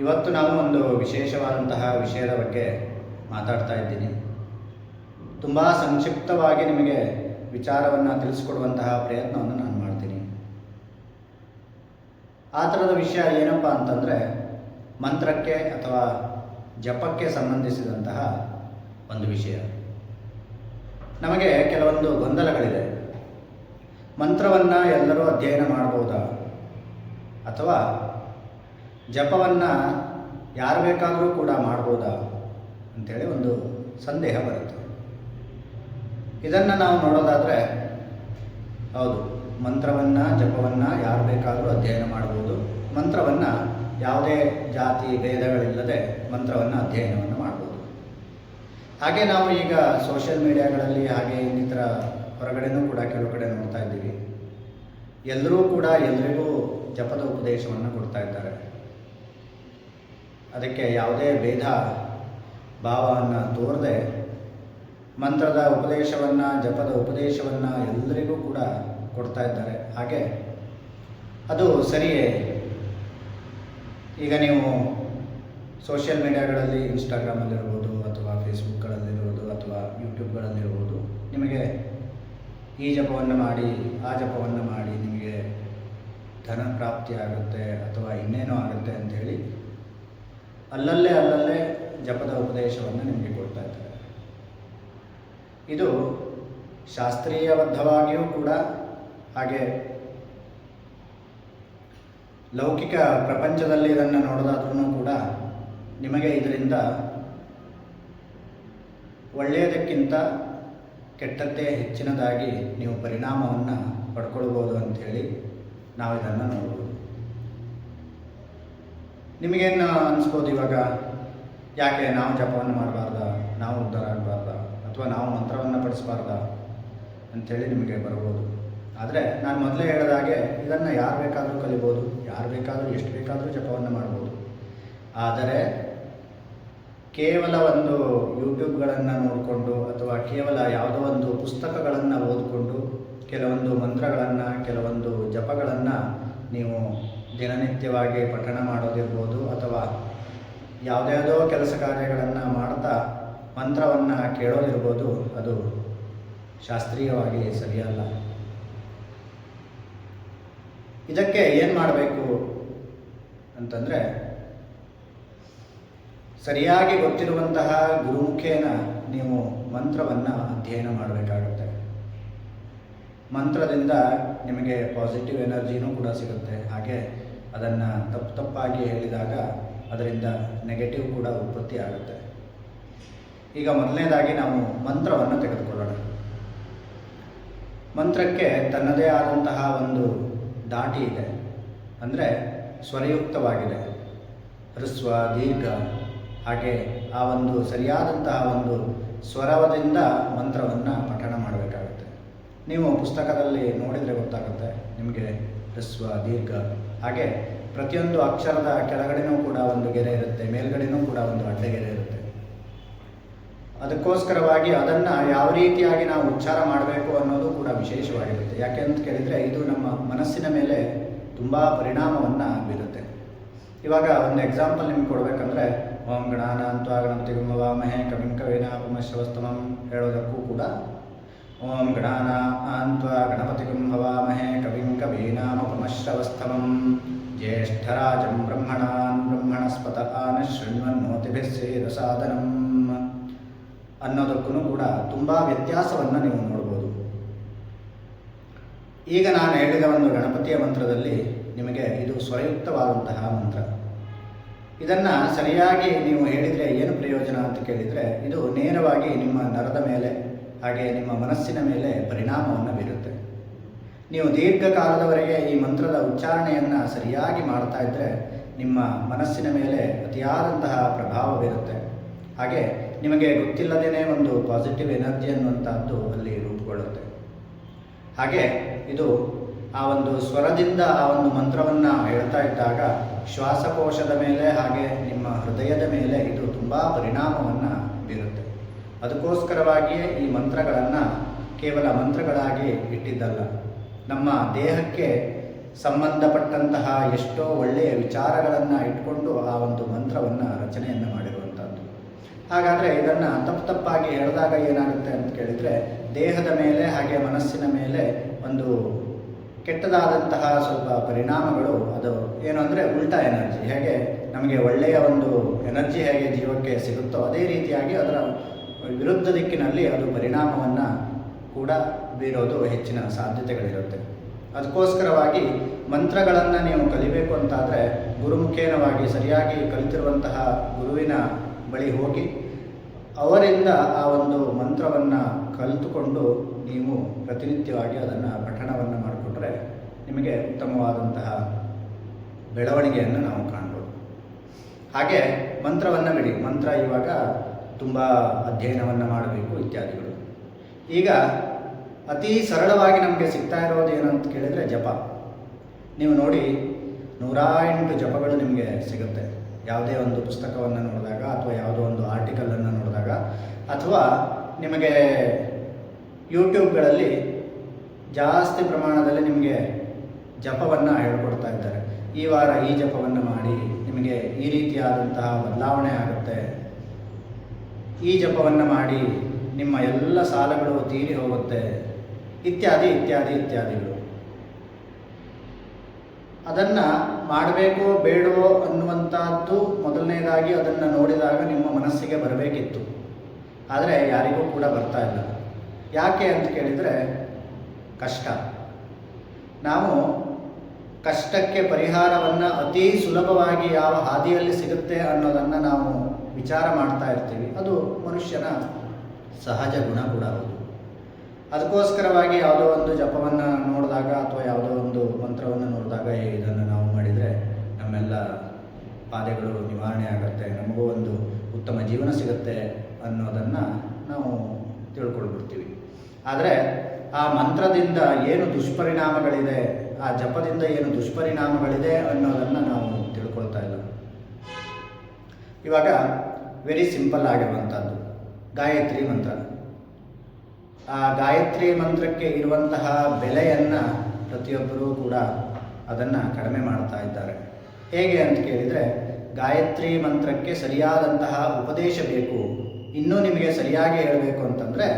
ಇವತ್ತು ನಾನು ಒಂದು ವಿಶೇಷವಾದಂತಹ ವಿಷಯದ ಬಗ್ಗೆ ಮಾತಾಡ್ತಾ ಇದ್ದೀನಿ. ತುಂಬ ಸಂಕ್ಷಿಪ್ತವಾಗಿ ನಿಮಗೆ ವಿಚಾರವನ್ನು ತಿಳಿಸ್ಕೊಡುವಂತಹ ಪ್ರಯತ್ನವನ್ನು ನಾನು ಮಾಡ್ತೀನಿ. ಆ ಥರದ ವಿಷಯ ಏನಪ್ಪ ಅಂತಂದರೆ, ಮಂತ್ರಕ್ಕೆ ಅಥವಾ ಜಪಕ್ಕೆ ಸಂಬಂಧಿಸಿದಂತಹ ಒಂದು ವಿಷಯ. ನಮಗೆ ಕೆಲವೊಂದು ಗೊಂದಲಗಳಿದೆ. ಮಂತ್ರವನ್ನು ಎಲ್ಲರೂ ಅಧ್ಯಯನ ಮಾಡ್ಬೋದಾ, ಅಥವಾ ಜಪವನ್ನು ಯಾರು ಬೇಕಾದರೂ ಕೂಡ ಮಾಡ್ಬೋದಾ ಅಂಥೇಳಿ ಒಂದು ಸಂದೇಹ ಬರುತ್ತೆ. ಇದನ್ನು ನಾವು ನೋಡೋದಾದರೆ, ಹೌದು, ಮಂತ್ರವನ್ನು ಜಪವನ್ನು ಯಾರು ಬೇಕಾದರೂ ಅಧ್ಯಯನ ಮಾಡ್ಬೋದು. ಮಂತ್ರವನ್ನು ಯಾವುದೇ ಜಾತಿ ಭೇದಗಳಿಲ್ಲದೆ ಮಂತ್ರವನ್ನು ಅಧ್ಯಯನವನ್ನು ಮಾಡ್ಬೋದು. ಹಾಗೆ ನಾವು ಈಗ ಸೋಷಿಯಲ್ ಮೀಡಿಯಾಗಳಲ್ಲಿ ಹಾಗೆ ಇನ್ನಿತರ ಹೊರಗಡೆನೂ ಕೂಡ ಕೆಲವು ಕಡೆ ನೋಡ್ತಾ ಇದ್ದೀವಿ. ಎಲ್ಲರೂ ಕೂಡ ಎಲ್ರಿಗೂ ಜಪದ ಉಪದೇಶವನ್ನು ಕೊಡ್ತಾ ಇದ್ದಾರೆ. ಅದಕ್ಕೆ ಯಾವುದೇ ಭೇದ ಭಾವವನ್ನು ತೋರದೆ ಮಂತ್ರದ ಉಪದೇಶವನ್ನು, ಜಪದ ಉಪದೇಶವನ್ನು ಎಲ್ಲರಿಗೂ ಕೂಡ ಕೊಡ್ತಾ ಇದ್ದಾರೆ. ಹಾಗೆ ಅದು ಸರಿಯೇ? ಈಗ ನೀವು ಸೋಷಿಯಲ್ ಮೀಡಿಯಾಗಳಲ್ಲಿ, ಇನ್ಸ್ಟಾಗ್ರಾಮಲ್ಲಿರ್ಬೋದು ಅಥವಾ ಫೇಸ್ಬುಕ್ಗಳಲ್ಲಿರ್ಬೋದು ಅಥವಾ ಯೂಟ್ಯೂಬ್ಗಳಲ್ಲಿರ್ಬೋದು, ನಿಮಗೆ ಈ ಜಪವನ್ನು ಮಾಡಿ, ಆ ಜಪವನ್ನು ಮಾಡಿ ನಿಮಗೆ ಧನ ಪ್ರಾಪ್ತಿ ಆಗುತ್ತೆ ಅಥವಾ ಇನ್ನೇನೋ ಆಗುತ್ತೆ ಅಂಥೇಳಿ ಅಲ್ಲಲ್ಲೇ ಜಪದ ಉಪದೇಶವನ್ನು ನಿಮಗೆ ಕೊಡ್ತಾ ಇದ್ದಾರೆ. ಇದು ಶಾಸ್ತ್ರೀಯಬದ್ಧವಾಗಿಯೂ ಕೂಡ, ಹಾಗೆ ಲೌಕಿಕ ಪ್ರಪಂಚದಲ್ಲಿ ಇದನ್ನು ನೋಡೋದಾದ್ರೂ ಕೂಡ ನಿಮಗೆ ಇದರಿಂದ ಒಳ್ಳೆಯದಕ್ಕಿಂತ ಕೆಟ್ಟದ್ದೇ ಹೆಚ್ಚಿನದಾಗಿ ನೀವು ಪರಿಣಾಮವನ್ನು ಪಡ್ಕೊಳ್ಬೋದು ಅಂಥೇಳಿ ನಾವು ಇದನ್ನು ನೋಡ್ಬೋದು. ನಿಮಗೇನು ಅನಿಸ್ಬೋದು ಇವಾಗ, ಯಾಕೆ ನಾವು ಜಪವನ್ನು ಮಾಡಬಾರ್ದ, ನಾವು ಉದ್ಧಾರ ಆಗಬಾರ್ದ, ಅಥವಾ ನಾವು ಮಂತ್ರವನ್ನು ಪಡಿಸಬಾರ್ದ ಅಂಥೇಳಿ ನಿಮಗೆ ಬರ್ಬೋದು. ಆದರೆ ನಾನು ಮೊದಲೇ ಹೇಳಿದ ಹಾಗೆ ಇದನ್ನು ಯಾರು ಬೇಕಾದರೂ ಕಲಿಬೋದು, ಯಾರು ಬೇಕಾದರೂ ಎಷ್ಟು ಬೇಕಾದರೂ ಜಪವನ್ನು ಮಾಡ್ಬೋದು. ಆದರೆ ಕೇವಲ ಒಂದು ಯೂಟ್ಯೂಬ್ಗಳನ್ನು ನೋಡಿಕೊಂಡು ಅಥವಾ ಕೇವಲ ಯಾವುದೋ ಒಂದು ಪುಸ್ತಕಗಳನ್ನು ಓದಿಕೊಂಡು ಕೆಲವೊಂದು ಮಂತ್ರಗಳನ್ನು, ಕೆಲವೊಂದು ಜಪಗಳನ್ನು ನೀವು ದಿನನಿತ್ಯವಾಗಿ ಪಠಣ ಮಾಡೋದಿರ್ಬೋದು, ಅಥವಾ ಯಾವುದ್ಯಾವುದೋ ಕೆಲಸ ಕಾರ್ಯಗಳನ್ನು ಮಾಡ್ತಾ ಮಂತ್ರವನ್ನು ಕೇಳೋದಿರ್ಬೋದು, ಅದು ಶಾಸ್ತ್ರೀಯವಾಗಿ ಸರಿಯಲ್ಲ. ಇದಕ್ಕೆ ಏನು ಮಾಡಬೇಕು ಅಂತಂದರೆ, ಸರಿಯಾಗಿ ಗೊತ್ತಿರುವಂತಹ ಗುರುಮುಖೇನ ನೀವು ಮಂತ್ರವನ್ನು ಅಧ್ಯಯನ ಮಾಡಬೇಕಾಗುತ್ತೆ. ಮಂತ್ರದಿಂದ ನಿಮಗೆ ಪಾಸಿಟಿವ್ ಎನರ್ಜಿನೂ ಕೂಡ ಸಿಗುತ್ತೆ. ಹಾಗೆ ಅದನ್ನು ತಪ್ಪಾಗಿ ಹೇಳಿದಾಗ ಅದರಿಂದ ನೆಗೆಟಿವ್ ಕೂಡ ಉತ್ಪತ್ತಿ ಆಗುತ್ತೆ. ಈಗ ಮೊದಲನೇದಾಗಿ ನಾವು ಮಂತ್ರವನ್ನು ತೆಗೆದುಕೊಳ್ಳೋಣ. ಮಂತ್ರಕ್ಕೆ ತನ್ನದೇ ಆದಂತಹ ಒಂದು ದಾಟಿ ಇದೆ, ಅಂದರೆ ಸ್ವರಯುಕ್ತವಾಗಿದೆ. ಹ್ರಸ್ವ, ದೀರ್ಘ, ಹಾಗೆ ಆ ಒಂದು ಸರಿಯಾದಂತಹ ಒಂದು ಸ್ವರದಿಂದ ಮಂತ್ರವನ್ನು ಪಠಣ ಮಾಡಬೇಕಾಗುತ್ತೆ. ನೀವು ಪುಸ್ತಕದಲ್ಲಿ ನೋಡಿದರೆ ಗೊತ್ತಾಗುತ್ತೆ ನಿಮಗೆ. ಹ್ರಸ್ವ, ದೀರ್ಘ, ಹಾಗೆ ಪ್ರತಿಯೊಂದು ಅಕ್ಷರದ ಕೆಳಗಡೆನೂ ಕೂಡ ಒಂದು ಗೆರೆ ಇರುತ್ತೆ, ಮೇಲ್ಗಡೆನೂ ಕೂಡ ಒಂದು ಅಡ್ಡಗೆರೆ ಇರುತ್ತೆ. ಅದಕ್ಕೋಸ್ಕರವಾಗಿ ಅದನ್ನು ಯಾವ ರೀತಿಯಾಗಿ ನಾವು ಉಚ್ಚಾರ ಮಾಡಬೇಕು ಅನ್ನೋದು ಕೂಡ ವಿಶೇಷವಾಗಿರುತ್ತೆ. ಯಾಕೆ ಅಂತ ಕೇಳಿದರೆ, ಇದು ನಮ್ಮ ಮನಸ್ಸಿನ ಮೇಲೆ ತುಂಬ ಪರಿಣಾಮವನ್ನು ಬೀರುತ್ತೆ. ಇವಾಗ ಒಂದು ಎಕ್ಸಾಂಪಲ್ ನಿಮ್ಗೆ ಕೊಡಬೇಕಂದ್ರೆ, ಓಂ ಗಣಾನಾನ್ತ್ವಾ ಗಣಪತಿಗಂ ಹವಾಮಹೇ ಕವಿಂ ಕವೀನಾಪಮಶ್ರವಸ್ತಮಂ ಹೇಳೋದಕ್ಕೂ ಕೂಡ ಓಂ ಗಣಾನಾನ್ತ್ವಾ ಗಣಪತಿಗಂ ಹವಾಮಹೇ ಕವಿಂ ಕವೀನಾಪಮಶ್ರವಸ್ತಮಂ ಜ್ಯೇಷ್ಠರಾಜಂ ಬ್ರಹ್ಮಣಾನ್ ಬ್ರಹ್ಮಣಸ್ಪತ ಆನಶೃಣ್ವನ್ನೋತಿಭಿಃ ಸೇದಸಾದನಂ ಅನ್ನೋದಕ್ಕೂ ಕೂಡ ತುಂಬ ವ್ಯತ್ಯಾಸವನ್ನು ನೀವು ನೋಡ್ಬೋದು. ಈಗ ನಾನು ಹೇಳಿದ ಒಂದು ಗಣಪತಿಯ ಮಂತ್ರದಲ್ಲಿ ನಿಮಗೆ ಇದು ಸ್ವರಯುಕ್ತವಾದಂತಹ ಮಂತ್ರ. ಇದನ್ನು ಸರಿಯಾಗಿ ನೀವು ಹೇಳಿದರೆ ಏನು ಪ್ರಯೋಜನ ಅಂತ ಕೇಳಿದರೆ, ಇದು ನೇರವಾಗಿ ನಿಮ್ಮ ನರದ ಮೇಲೆ ಹಾಗೆ ನಿಮ್ಮ ಮನಸ್ಸಿನ ಮೇಲೆ ಪರಿಣಾಮವನ್ನು ಬೀರುತ್ತೆ. ನೀವು ದೀರ್ಘಕಾಲದವರೆಗೆ ಈ ಮಂತ್ರದ ಉಚ್ಚಾರಣೆಯನ್ನು ಸರಿಯಾಗಿ ಮಾಡ್ತಾ ಇದ್ದರೆ ನಿಮ್ಮ ಮನಸ್ಸಿನ ಮೇಲೆ ಅತಿಯಾದಂತಹ ಪ್ರಭಾವ ಬೀರುತ್ತೆ. ಹಾಗೆ ನಿಮಗೆ ಗೊತ್ತಿಲ್ಲದೇ ಒಂದು ಪಾಸಿಟಿವ್ ಎನರ್ಜಿ ಅನ್ನುವಂಥದ್ದು ಅಲ್ಲಿ ರೂಪುಗೊಳ್ಳುತ್ತೆ. ಹಾಗೆ ಇದು ಆ ಒಂದು ಸ್ವರದಿಂದ ಆ ಒಂದು ಮಂತ್ರವನ್ನು ಹೇಳ್ತಾ ಇದ್ದಾಗ ಶ್ವಾಸಕೋಶದ ಮೇಲೆ ಹಾಗೆ ನಿಮ್ಮ ಹೃದಯದ ಮೇಲೆ ಇದು ತುಂಬ ಪರಿಣಾಮವನ್ನು ಬೀರುತ್ತೆ. ಅದಕ್ಕೋಸ್ಕರವಾಗಿಯೇ ಈ ಮಂತ್ರಗಳನ್ನು ಕೇವಲ ಮಂತ್ರಗಳಾಗಿ ಇಟ್ಟಿದ್ದಲ್ಲ, ನಮ್ಮ ದೇಹಕ್ಕೆ ಸಂಬಂಧಪಟ್ಟಂತಹ ಎಷ್ಟೋ ಒಳ್ಳೆಯ ವಿಚಾರಗಳನ್ನು ಇಟ್ಕೊಂಡು ಆ ಒಂದು ಮಂತ್ರವನ್ನು ರಚನೆಯನ್ನು ಮಾಡಿರುವಂಥದ್ದು. ಹಾಗಾದರೆ ಇದನ್ನು ತಪ್ಪಾಗಿ ಹೇಳಿದಾಗ ಏನಾಗುತ್ತೆ ಅಂತ ಕೇಳಿದರೆ, ದೇಹದ ಮೇಲೆ ಹಾಗೆ ಮನಸ್ಸಿನ ಮೇಲೆ ಒಂದು ಕೆಟ್ಟದಾದಂತಹ ಸ್ವಲ್ಪ ಪರಿಣಾಮಗಳು, ಅದು ಏನು ಅಂದರೆ ಉಲ್ಟಾ ಎನರ್ಜಿ. ಹೇಗೆ ನಮಗೆ ಒಳ್ಳೆಯ ಒಂದು ಎನರ್ಜಿ ಹೇಗೆ ಜೀವಕ್ಕೆ ಸಿಗುತ್ತೋ ಅದೇ ರೀತಿಯಾಗಿ ಅದರ ವಿರುದ್ಧ ದಿಕ್ಕಿನಲ್ಲಿ ಅದು ಪರಿಣಾಮವನ್ನು ಕೂಡ ಬೀರೋದು ಹೆಚ್ಚಿನ ಸಾಧ್ಯತೆಗಳಿರುತ್ತೆ. ಅದಕ್ಕೋಸ್ಕರವಾಗಿ ಮಂತ್ರಗಳನ್ನು ನೀವು ಕಲಿಬೇಕು ಅಂತಾದರೆ ಗುರುಮುಖೇನವಾಗಿ ಸರಿಯಾಗಿ ಕಲಿತಿರುವಂತಹ ಗುರುವಿನ ಬಳಿ ಹೋಗಿ ಅವರಿಂದ ಆ ಒಂದು ಮಂತ್ರವನ್ನು ಕಲಿತುಕೊಂಡು ನೀವು ಪ್ರತಿನಿತ್ಯವಾಗಿ ಅದನ್ನು ಪಠಣವನ್ನು ಮಾಡಿಕೊಂಡ್ರೆ ನಿಮಗೆ ಉತ್ತಮವಾದಂತಹ ಬೆಳವಣಿಗೆಯನ್ನು ನಾವು ಕಾಣ್ಬೋದು. ಹಾಗೆ ಮಂತ್ರವನ್ನು ಬಿಡಿ, ಮಂತ್ರ ಇವಾಗ ತುಂಬ ಅಧ್ಯಯನವನ್ನು ಮಾಡಬೇಕು ಇತ್ಯಾದಿಗಳು. ಈಗ ಅತಿ ಸರಳವಾಗಿ ನಮಗೆ ಸಿಗ್ತಾ ಇರೋದು ಏನು ಅಂತ ಕೇಳಿದರೆ ಜಪ. ನೀವು ನೋಡಿ 108 ಜಪಗಳು ನಿಮಗೆ ಸಿಗುತ್ತೆ. ಯಾವುದೇ ಒಂದು ಪುಸ್ತಕವನ್ನು ನೋಡಿದಾಗ ಅಥವಾ ಯಾವುದೋ ಒಂದು ಆರ್ಟಿಕಲನ್ನು ನೋಡಿದಾಗ ಅಥವಾ ನಿಮಗೆ ಯೂಟ್ಯೂಬ್ಗಳಲ್ಲಿ ಜಾಸ್ತಿ ಪ್ರಮಾಣದಲ್ಲಿ ನಿಮಗೆ ಜಪವನ್ನು ಹೇಳ್ಕೊಡ್ತಾ ಇದ್ದಾರೆ. ಈ ವಾರ ಈ ಜಪವನ್ನು ಮಾಡಿ ನಿಮಗೆ ಈ ರೀತಿಯಾದಂತಹ ಬದಲಾವಣೆ ಆಗುತ್ತೆ, ಈ ಜಪವನ್ನು ಮಾಡಿ ನಿಮ್ಮ ಎಲ್ಲ ಸಾಲಗಳು ತೀರಿ ಹೋಗುತ್ತೆ, ಇತ್ಯಾದಿ ಇತ್ಯಾದಿ ಇತ್ಯಾದಿಗಳು. ಅದನ್ನು ಮಾಡಬೇಕೋ ಬೇಡವೋ ಅನ್ನುವಂಥದ್ದು ಮೊದಲನೇದಾಗಿ ಅದನ್ನು ನೋಡಿದಾಗ ನಿಮ್ಮ ಮನಸ್ಸಿಗೆ ಬರಬೇಕಿತ್ತು. ಆದರೆ ಯಾರಿಗೂ ಕೂಡ ಬರ್ತಾ ಇಲ್ಲ. ಯಾಕೆ ಅಂತ ಕೇಳಿದರೆ ಕಷ್ಟ. ನಾವು ಕಷ್ಟಕ್ಕೆ ಪರಿಹಾರವನ್ನು ಅತಿ ಸುಲಭವಾಗಿ ಯಾವ ಹಾದಿಯಲ್ಲಿ ಸಿಗುತ್ತೆ ಅನ್ನೋದನ್ನು ನಾವು ವಿಚಾರ ಮಾಡ್ತಾ ಇರ್ತೀವಿ. ಅದು ಮನುಷ್ಯನ ಸಹಜ ಗುಣ ಕೂಡ ಹೌದು. ಅದಕ್ಕೋಸ್ಕರವಾಗಿ ಯಾವುದೋ ಒಂದು ಜಪವನ್ನು ನೋಡಿದಾಗ ಅಥವಾ ಯಾವುದೋ ಒಂದು ಮಂತ್ರವನ್ನು ನೋಡಿದಾಗ ಇದನ್ನು ನಾವು ಮಾಡಿದರೆ ನಮ್ಮೆಲ್ಲ ಬಾಧೆಗಳು ನಿವಾರಣೆ ಆಗುತ್ತೆ, ನಮಗೂ ಒಂದು ಉತ್ತಮ ಜೀವನ ಸಿಗುತ್ತೆ ಅನ್ನೋದನ್ನು ನಾವು ತಿಳ್ಕೊಳ್ಬಿಡ್ತೀವಿ. ಆದರೆ ಆ ಮಂತ್ರದಿಂದ ಏನು ದುಷ್ಪರಿಣಾಮಗಳಿದೆ, ಆ ಜಪದಿಂದ ಏನು ದುಷ್ಪರಿಣಾಮಗಳಿದೆ ಅನ್ನೋದನ್ನು ನಾವು ತಿಳ್ಕೊಳ್ತಾ ಇಲ್ಲ. ಇವಾಗ ವೆರಿ ಸಿಂಪಲ್ ಆಗಿರುವಂಥದ್ದು ಗಾಯತ್ರಿ ಮಂತ್ರ. ಆ ಗಾಯತ್ರಿ ಮಂತ್ರಕ್ಕೆ ಇರುವಂತಹ ಬೆಲೆಯನ್ನು ಪ್ರತಿಯೊಬ್ಬರೂ ಕೂಡ ಅದನ್ನು ಕಡಿಮೆ ಮಾಡ್ತಾ ಇದ್ದಾರೆ. ಹೇಗೆ ಅಂತ ಕೇಳಿದರೆ, ಗಾಯತ್ರಿ ಮಂತ್ರಕ್ಕೆ ಸರಿಯಾದಂತಹ ಉಪದೇಶ ಬೇಕು. ಇನ್ನೂ ನಿಮಗೆ ಸರಿಯಾಗಿ ಹೇಳಬೇಕು ಅಂತಂದರೆ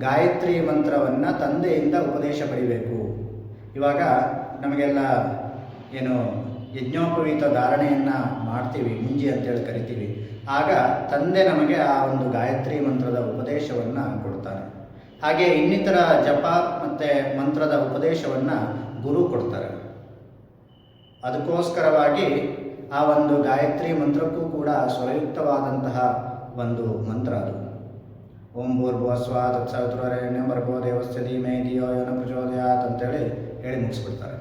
ಗಾಯತ್ರಿ ಮಂತ್ರವನ್ನು ತಂದೆಯಿಂದ ಉಪದೇಶ ಪಡಿಬೇಕು. ಇವಾಗ ನಮಗೆಲ್ಲ ಏನು ಯಜ್ಞೋಪವೀತ ಧಾರಣೆಯನ್ನು ಮಾಡ್ತೀವಿ, ಮುಂಜಿ ಅಂತೇಳಿ ಕರಿತೀವಿ. ಆಗ ತಂದೆ ನಮಗೆ ಆ ಒಂದು ಗಾಯತ್ರಿ ಮಂತ್ರದ ಉಪದೇಶವನ್ನು ಕೊಡ್ತಾನೆ. ಹಾಗೆ ಇನ್ನಿತರ ಜಪ ಮತ್ತು ಮಂತ್ರದ ಉಪದೇಶವನ್ನು ಗುರು ಕೊಡ್ತಾರೆ. ಅದಕ್ಕೋಸ್ಕರವಾಗಿ ಆ ಒಂದು ಗಾಯತ್ರಿ ಮಂತ್ರಕ್ಕೂ ಕೂಡ ಸ್ವರಯುಕ್ತವಾದಂತಹ ಒಂದು ಮಂತ್ರ ಅದು. ಓಂ ಭೂರ್ಭುವಸ್ವ ತತ್ಸವಿತುರ್ವರೆಣ್ಯಂ ಭರ್ಗೋ ದೇವಸ್ಯ ಧೀಮಹಿ ಧಿಯೋ ಯೋ ನಃ ಪ್ರಚೋದಯಾತ್ ಅಂತೇಳಿ ಹೇಳಿ ಮುಗಿಸ್ಬಿಡ್ತಾರೆ.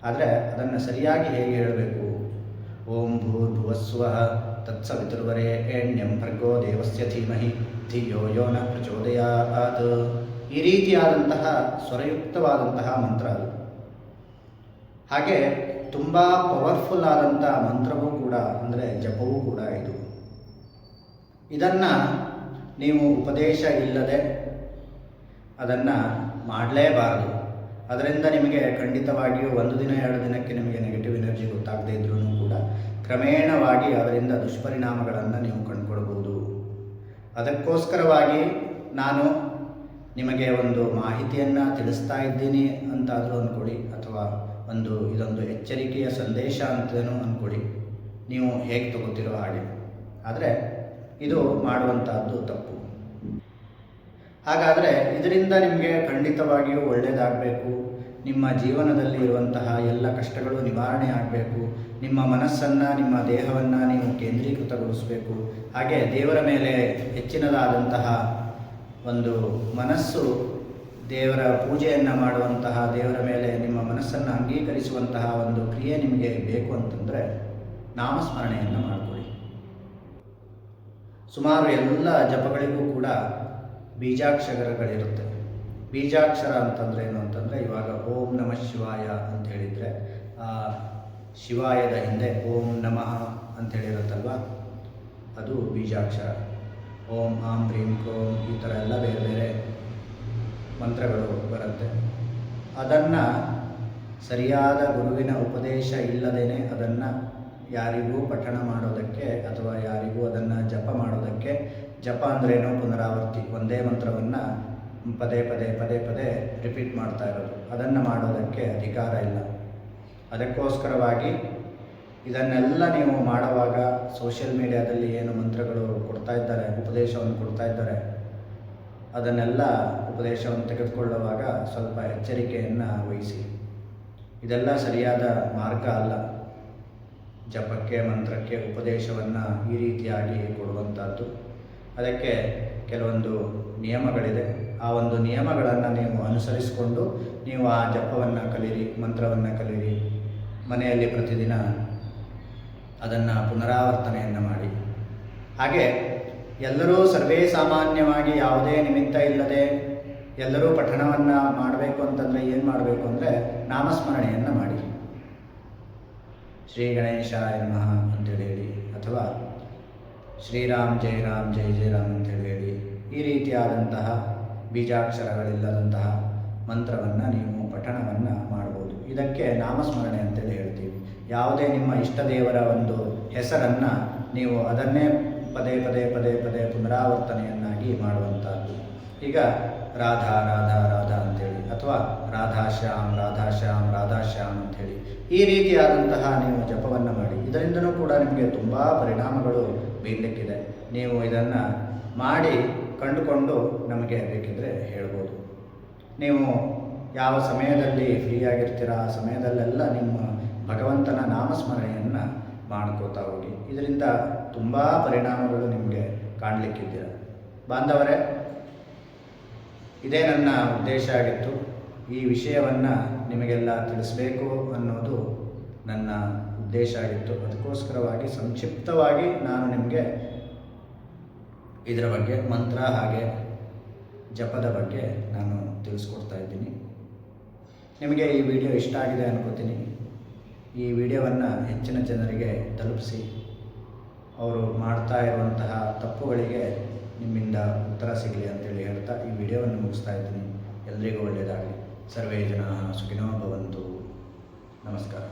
ಆದರೆ ಅದನ್ನು ಸರಿಯಾಗಿ ಹೇಗೆ ಹೇಳಬೇಕು? ಓಂ ಭೂರ್ಭುವಸ್ವ ತತ್ಸವಿತುರ್ವರೆಣ್ಯಂ ಭರ್ಗೋ ದೇವಸ್ಯ ಧೀಮಹಿ ಧಿಯೋ ಯೋ ನಃ ಪ್ರಚೋದಯಾತ್. ಈ ರೀತಿಯಾದಂತಹ ಸ್ವರಯುಕ್ತವಾದಂತಹ ಮಂತ್ರ ಅದು. ಹಾಗೆ ತುಂಬ ಪವರ್ಫುಲ್ ಆದಂಥ ಮಂತ್ರವೂ ಕೂಡ, ಅಂದರೆ ಜಪವೂ ಕೂಡ ಇದು. ಇದನ್ನು ನೀವು ಉಪದೇಶ ಇಲ್ಲದೆ ಅದನ್ನು ಮಾಡಲೇಬಾರದು. ಅದರಿಂದ ನಿಮಗೆ ಖಂಡಿತವಾಗಿಯೂ 1 ದಿನ 2 ದಿನಕ್ಕೆ ನಿಮಗೆ ನೆಗೆಟಿವ್ ಎನರ್ಜಿ ಗೊತ್ತಾಗದೇ ಇದ್ರೂ ಕೂಡ ಕ್ರಮೇಣವಾಗಿ ಅದರಿಂದ ದುಷ್ಪರಿಣಾಮಗಳನ್ನು ನೀವು ಕಂಡುಕೊಳ್ಬೋದು. ಅದಕ್ಕೋಸ್ಕರವಾಗಿ ನಾನು ನಿಮಗೆ ಒಂದು ಮಾಹಿತಿಯನ್ನು ತಿಳಿಸ್ತಾ ಇದ್ದೀನಿ ಅಂತಾದರೂ ಅಂದ್ಕೊಳ್ಳಿ, ಅಥವಾ ಇದೊಂದು ಎಚ್ಚರಿಕೆಯ ಸಂದೇಶ ಅಂತಲೂ ಅಂದ್ಕೊಳ್ಳಿ, ನೀವು ಹೇಗೆ ತಗೋತಿರೋ ಹಾಗೆ. ಆದರೆ ಇದು ಮಾಡುವಂಥದ್ದು ತಪ್ಪು. ಹಾಗಾದರೆ ಇದರಿಂದ ನಿಮಗೆ ಖಂಡಿತವಾಗಿಯೂ ಒಳ್ಳೆಯದಾಗಬೇಕು, ನಿಮ್ಮ ಜೀವನದಲ್ಲಿ ಇರುವಂತಹ ಎಲ್ಲ ಕಷ್ಟಗಳು ನಿವಾರಣೆ ಆಗಬೇಕು, ನಿಮ್ಮ ಮನಸ್ಸನ್ನು ನಿಮ್ಮ ದೇಹವನ್ನು ನೀವು ಕೇಂದ್ರೀಕೃತಗೊಳಿಸಬೇಕು, ಹಾಗೆ ದೇವರ ಮೇಲೆ ಹೆಚ್ಚಿನದಾದಂತಹ ಒಂದು ಮನಸ್ಸು, ದೇವರ ಪೂಜೆಯನ್ನು ಮಾಡುವಂತಹ, ದೇವರ ಮೇಲೆ ನಿಮ್ಮ ಮನಸ್ಸನ್ನು ಅಂಗೀಕರಿಸುವಂತಹ ಒಂದು ಕ್ರಿಯೆ ನಿಮಗೆ ಬೇಕು ಅಂತಂದರೆ ನಾಮಸ್ಮರಣೆಯನ್ನು ಮಾಡಿಕೊಳ್ಳಿ. ಸುಮಾರು ಎಲ್ಲ ಜಪಗಳಿಗೂ ಕೂಡ ಬೀಜಾಕ್ಷರಗಳಿರುತ್ತೆ. ಬೀಜಾಕ್ಷರ ಅಂತಂದರೆ ಏನು ಅಂತಂದರೆ, ಇವಾಗ ಓಂ ನಮಃ ಶಿವಾಯ ಅಂತ ಹೇಳಿದರೆ ಆ ಶಿವಾಯದ ಹಿಂದೆ ಓಂ ನಮಃ ಅಂಥೇಳಿರುತ್ತಲ್ವ, ಅದು ಬೀಜಾಕ್ಷರ. ಓಂ ಆಂ ಹ್ರೀಂ ಕ್ರೋಂ ಈ ಥರ ಎಲ್ಲ ಬೇರೆ ಬೇರೆ ಮಂತ್ರಗಳು ಬರುತ್ತೆ. ಅದನ್ನು ಸರಿಯಾದ ಗುರುವಿನ ಉಪದೇಶ ಇಲ್ಲದೇ ಅದನ್ನು ಯಾರಿಗೂ ಪಠಣ ಮಾಡೋದಕ್ಕೆ ಅಥವಾ ಯಾರಿಗೂ ಅದನ್ನು ಜಪ ಮಾಡೋದಕ್ಕೆ, ಜಪ ಅಂದ್ರೇನು ಪುನರಾವರ್ತಿ, ಒಂದೇ ಮಂತ್ರವನ್ನು ಪದೇ ಪದೇ ಪದೇ ಪದೇ ರಿಪೀಟ್ ಮಾಡ್ತಾ ಇರೋದು, ಅದನ್ನು ಮಾಡೋದಕ್ಕೆ ಅಧಿಕಾರ ಇಲ್ಲ. ಅದಕ್ಕೋಸ್ಕರವಾಗಿ ಇದನ್ನೆಲ್ಲ ನೀವು ಮಾಡುವಾಗ ಸೋಷಿಯಲ್ ಮೀಡಿಯಾದಲ್ಲಿ ಏನು ಮಂತ್ರಗಳು ಕೊಡ್ತಾ ಇದ್ದಾರೆ, ಉಪದೇಶವನ್ನು ಕೊಡ್ತಾ ಇದ್ದಾರೆ, ಅದನ್ನೆಲ್ಲ ಉಪದೇಶವನ್ನು ತೆಗೆದುಕೊಳ್ಳುವಾಗ ಸ್ವಲ್ಪ ಎಚ್ಚರಿಕೆಯನ್ನು ವಹಿಸಿ. ಇದೆಲ್ಲ ಸರಿಯಾದ ಮಾರ್ಗ ಅಲ್ಲ. ಜಪಕ್ಕೆ, ಮಂತ್ರಕ್ಕೆ ಉಪದೇಶವನ್ನು ಈ ರೀತಿಯಾಗಿ ಕೊಡುವಂಥದ್ದು. ಅದಕ್ಕೆ ಕೆಲವೊಂದು ನಿಯಮಗಳಿದೆ. ಆ ಒಂದು ನಿಯಮಗಳನ್ನು ನೀವು ಅನುಸರಿಸಿಕೊಂಡು ನೀವು ಆ ಜಪವನ್ನು ಕಲೀರಿ, ಮಂತ್ರವನ್ನು ಕಲೀರಿ. ಮನೆಯಲ್ಲಿ ಪ್ರತಿದಿನ ಅದನ್ನು ಪುನರಾವರ್ತನೆಯನ್ನು ಮಾಡಿ. ಹಾಗೆ ಎಲ್ಲರೂ ಸರ್ವೇ ಸಾಮಾನ್ಯವಾಗಿ ಯಾವುದೇ ನಿಮಿತ್ತ ಇಲ್ಲದೆ ಎಲ್ಲರೂ ಪಠಣವನ್ನು ಮಾಡಬೇಕು ಅಂತಂದರೆ ಏನು ಮಾಡಬೇಕು ಅಂದರೆ ನಾಮಸ್ಮರಣೆಯನ್ನು ಮಾಡಿ. ಶ್ರೀ ಗಣೇಶಾಯ ನಮಃ ಅಂತೇಳಿ ಹೇಳಿ, ಅಥವಾ ಶ್ರೀರಾಮ್ ಜೈ ರಾಮ್ ಜೈ ಜೈ ರಾಮ್ ಅಂತೇಳಿ ಹೇಳಿ, ಈ ರೀತಿಯಾದಂತಹ ಬೀಜಾಕ್ಷರಗಳಿಲ್ಲದಂತಹ ಮಂತ್ರವನ್ನು ನೀವು ಪಠಣವನ್ನು ಮಾಡ್ಬೋದು. ಇದಕ್ಕೆ ನಾಮಸ್ಮರಣೆ ಅಂತೇಳಿ ಹೇಳ್ತೀವಿ. ಯಾವುದೇ ನಿಮ್ಮ ಇಷ್ಟ ದೇವರ ಒಂದು ಹೆಸರನ್ನು ನೀವು ಅದನ್ನೇ ಪದೇ ಪದೇ ಪದೇ ಪದೇ ಪುನರಾವರ್ತನೆಯನ್ನಾಗಿ ಮಾಡುವಂಥದ್ದು. ಈಗ ರಾಧಾ ರಾಧಾ ರಾಧಾ ಅಂಥೇಳಿ, ಅಥವಾ ರಾಧಾಶ್ಯಾಮ್ ರಾಧಾಶ್ಯಾಮ್ ರಾಧಾಶ್ಯಾಮ್ ಅಂಥೇಳಿ ಈ ರೀತಿಯಾದಂತಹ ನೀವು ಜಪವನ್ನು ಮಾಡಿ. ಇದರಿಂದನೂ ಕೂಡ ನಿಮಗೆ ತುಂಬ ಪರಿಣಾಮಗಳು ಬೀರಲಿಕ್ಕಿದೆ. ನೀವು ಇದನ್ನು ಮಾಡಿ ಕಂಡುಕೊಂಡು ನಮಗೆ ಬೇಕಿದ್ದರೆ ಹೇಳ್ಬೋದು. ನೀವು ಯಾವ ಸಮಯದಲ್ಲಿ ಫ್ರೀಯಾಗಿರ್ತೀರ ಆ ಸಮಯದಲ್ಲೆಲ್ಲ ನಿಮ್ಮ ಭಗವಂತನ ನಾಮಸ್ಮರಣೆಯನ್ನು ಮಾಡ್ಕೋತಾ ಹೋಗಿ. ಇದರಿಂದ ತುಂಬ ಪರಿಣಾಮಗಳು ನಿಮಗೆ ಕಾಣಲಿಕ್ಕಿದ್ದೀರ. ಬಾಂಧವರೇ, ಇದೇ ನನ್ನ ಉದ್ದೇಶ ಆಗಿತ್ತು. ಈ ವಿಷಯವನ್ನು ನಿಮಗೆಲ್ಲ ತಿಳಿಸಬೇಕು ಅನ್ನೋದು ನನ್ನ ಉದ್ದೇಶ ಆಗಿತ್ತು. ಅದಕ್ಕೋಸ್ಕರವಾಗಿ ಸಂಕ್ಷಿಪ್ತವಾಗಿ ನಾನು ನಿಮಗೆ ಇದರ ಬಗ್ಗೆ, ಮಂತ್ರ ಹಾಗೆ ಜಪದ ಬಗ್ಗೆ ನಾನು ತಿಳಿಸ್ಕೊಡ್ತಾ ಇದ್ದೀನಿ. ನಿಮಗೆ ಈ ವಿಡಿಯೋ ಇಷ್ಟ ಆಗಿದೆ ಅನ್ಕೋತೀನಿ. ಈ ವಿಡಿಯೋವನ್ನು ಹೆಚ್ಚಿನ ಜನರಿಗೆ ತಲುಪಿಸಿ, ಅವರು ಮಾಡ್ತಾ ಇರುವಂತಹ ತಪ್ಪುಗಳಿಗೆ ನಿಮ್ಮಿಂದ ಉತ್ತರ ಸಿಗಲಿ ಅಂತೇಳಿ ಹೇಳ್ತಾ ಈ ವಿಡಿಯೋವನ್ನು ಮುಗಿಸ್ತಾ ಇದ್ದೀನಿ. ಎಲ್ರಿಗೂ ಒಳ್ಳೆಯದಾಗಲಿ. ಸರ್ವೇ ಜನಾಃ ಸುಖಿನೋ ಭವಂತು. ನಮಸ್ಕಾರ.